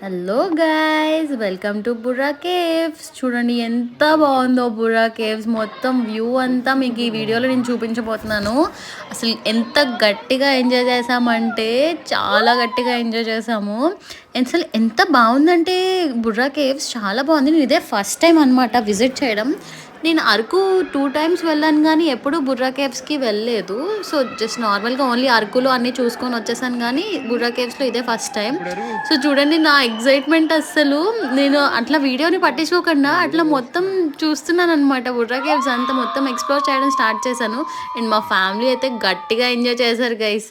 Hello guys, welcome to Borra caves. చూడండి ఎంత బాగుందో బుర్రా కేవ్స్. మొత్తం వ్యూ అంతా మీకు ఈ వీడియోలో నేను చూపించబోతున్నాను. అసలు ఎంత గట్టిగా ఎంజాయ్ చేసామంటే చాలా గట్టిగా ఎంజాయ్ చేసాము. అసలు ఎంత బాగుందంటే బుర్రా కేవ్స్ చాలా బాగుంది. నేను ఇదే ఫస్ట్ టైం అనమాట విజిట్ చేయడం. నేను అరకు 2 టైమ్స్ వెళ్ళాను కానీ ఎప్పుడు బుర్రా కేవ్స్కి వెళ్ళలేదు. సో జస్ట్ నార్మల్గా ఓన్లీ అరకులో అన్నీ చూసుకొని వచ్చేసాను కానీ బుర్రా కేవ్స్లో ఇదే ఫస్ట్ టైం. సో చూడండి నా ఎగ్జైట్మెంట్ అస్సలు. నేను అట్లా వీడియోని పట్టించుకోకుండా అట్లా మొత్తం చూస్తున్నాను అనమాట. బుర్రా కేవ్స్ అంతా మొత్తం ఎక్స్ప్లోర్ చేయడం స్టార్ట్ చేశాను. అండ్ మా ఫ్యామిలీ అయితే గట్టిగా ఎంజాయ్ చేశారు గైస్.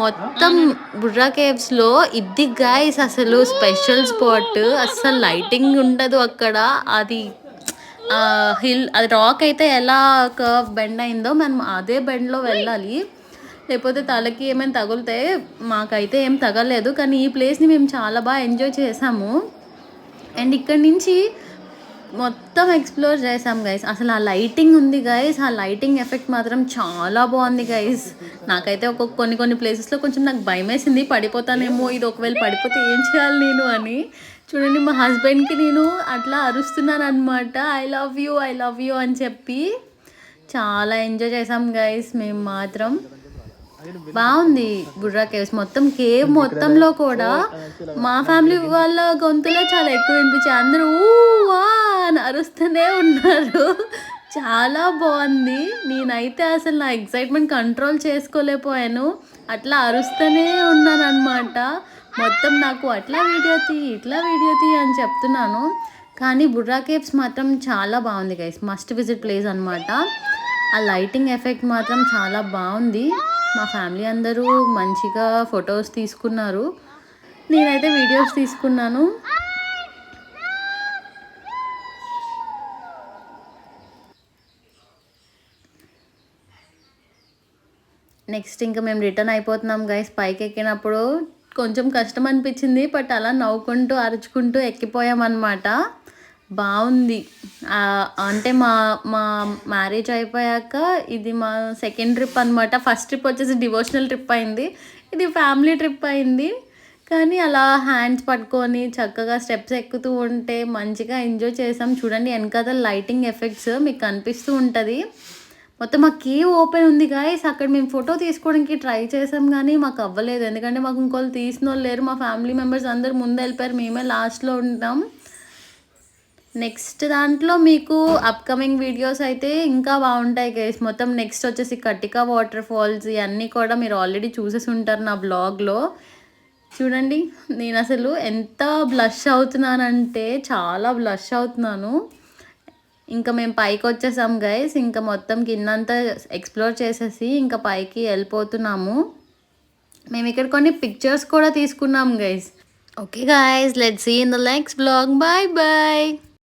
మొత్తం బుర్రా కేవ్స్లో ఇది గైస్ అసలు స్పెషల్ స్పాట్. అస్సలు లైటింగ్ ఉండదు అక్కడ. అది హిల్, అది రాక్ అయితే ఎలా కర్వ్ బెండ్ అయిందో మనం అదే బెండ్లో వెళ్ళాలి, లేకపోతే తలకి ఏమైనా తగులితే. మాకైతే ఏం తగలేదు కానీ ఈ ప్లేస్ని మేము చాలా బాగా ఎంజాయ్ చేసాము. అండ్ ఇక్కడి నుంచి మొత్తం ఎక్స్ప్లోర్ చేసాం గైస్. అసలు ఆ లైటింగ్ ఉంది గైస్, ఆ లైటింగ్ ఎఫెక్ట్ మాత్రం చాలా బాగుంది గైస్. నాకైతే కొన్ని ప్లేసెస్లో కొంచెం నాకు భయం వేసింది, పడిపోతానేమో, ఇది ఒకవేళ పడిపోతే ఏం చేయాలి నేను అని. చూడండి మా హస్బెండ్కి నేను అట్లా అరుస్తున్నాను అనమాట, ఐ లవ్ యూ అని చెప్పి. చాలా ఎంజాయ్ చేసాం గైస్ మేము మాత్రం. బాగుంది బుర్రా కేవ్స్. మొత్తం కేవ్ మొత్తంలో కూడా మా ఫ్యామిలీ వాళ్ళ గొంతులో చాలా ఎక్కువ వినిపించాయి. అందరూ వా అని అరుస్తూనే ఉన్నారు. చాలా బాగుంది. నేనైతే అసలు నా ఎక్సైట్మెంట్ కంట్రోల్ చేసుకోలేకపోయాను. అట్లా అరుస్తూనే ఉన్నాను అనమాట. మొత్తం నాకు అట్లా వీడియో తీ అని చెప్తున్నాను. కానీ బుర్రా కేవ్స్ మాత్రం చాలా బాగుంది గైస్. మస్ట్ విజిట్ ప్లేస్ అనమాట. ఆ లైటింగ్ ఎఫెక్ట్ మాత్రం చాలా బాగుంది. మా ఫ్యామిలీ అందరూ మంచిగా ఫొటోస్ తీసుకున్నారు. నేనైతే వీడియోస్ తీసుకున్నాను. నెక్స్ట్ ఇంకా మేము రిటర్న్ అయిపోతున్నాం గైస్. పైకి ఎక్కినప్పుడు కొంచెం కష్టం అనిపించింది, బట్ అలా నవ్వుకుంటూ అరుచుకుంటూ ఎక్కిపోయామన్నమాట. బాగుంది. అంటే మా మా మ్యారేజ్ అయిపోయాక ఇది మా సెకండ్ ట్రిప్ అనమాట. ఫస్ట్ ట్రిప్ వచ్చేసి డివోషనల్ ట్రిప్ అయింది, ఇది ఫ్యామిలీ ట్రిప్ అయింది. కానీ అలా హ్యాండ్స్ పట్టుకొని చక్కగా స్టెప్స్ ఎక్కుతూ ఉంటే మంచిగా ఎంజాయ్ చేసాం. చూడండి వెనకాల లైటింగ్ ఎఫెక్ట్స్ మీకు కనిపిస్తూ ఉంటుంది. మొత్తం మా కేవ్ ఓపెన్ ఉంది గాయస్. అక్కడ మేము ఫోటో తీసుకోవడానికి ట్రై చేసాం కానీ మాకు అవ్వలేదు, ఎందుకంటే మాకు ఇంకోళ్ళు తీసిన వాళ్ళు లేరు. మా ఫ్యామిలీ మెంబర్స్ అందరు ముందు వెళ్ళిపోయారు, మేమే లాస్ట్లో ఉంటాం. నెక్స్ట్ దాంట్లో మీకు అప్కమింగ్ వీడియోస్ అయితే ఇంకా బాగుంటాయి గైస్. మొత్తం నెక్స్ట్ వచ్చేసి కటికా వాటర్ ఫాల్స్, ఇవన్నీ కూడా మీరు ఆల్రెడీ చూసేసి ఉంటారు నా బ్లాగ్లో. చూడండి నేను అసలు ఎంత బ్లష్ అవుతున్నానంటే చాలా బ్లష్ అవుతున్నాను. ఇంకా మేము పైకి వచ్చేసాం గైస్. ఇంకా మొత్తం కిందంతా ఎక్స్ప్లోర్ చేసేసి ఇంకా పైకి వెళ్ళిపోతున్నాము. మేము ఇక్కడ కొన్ని పిక్చర్స్ కూడా తీసుకున్నాం guys. Okay guys, let's see in the next blog. Bye bye.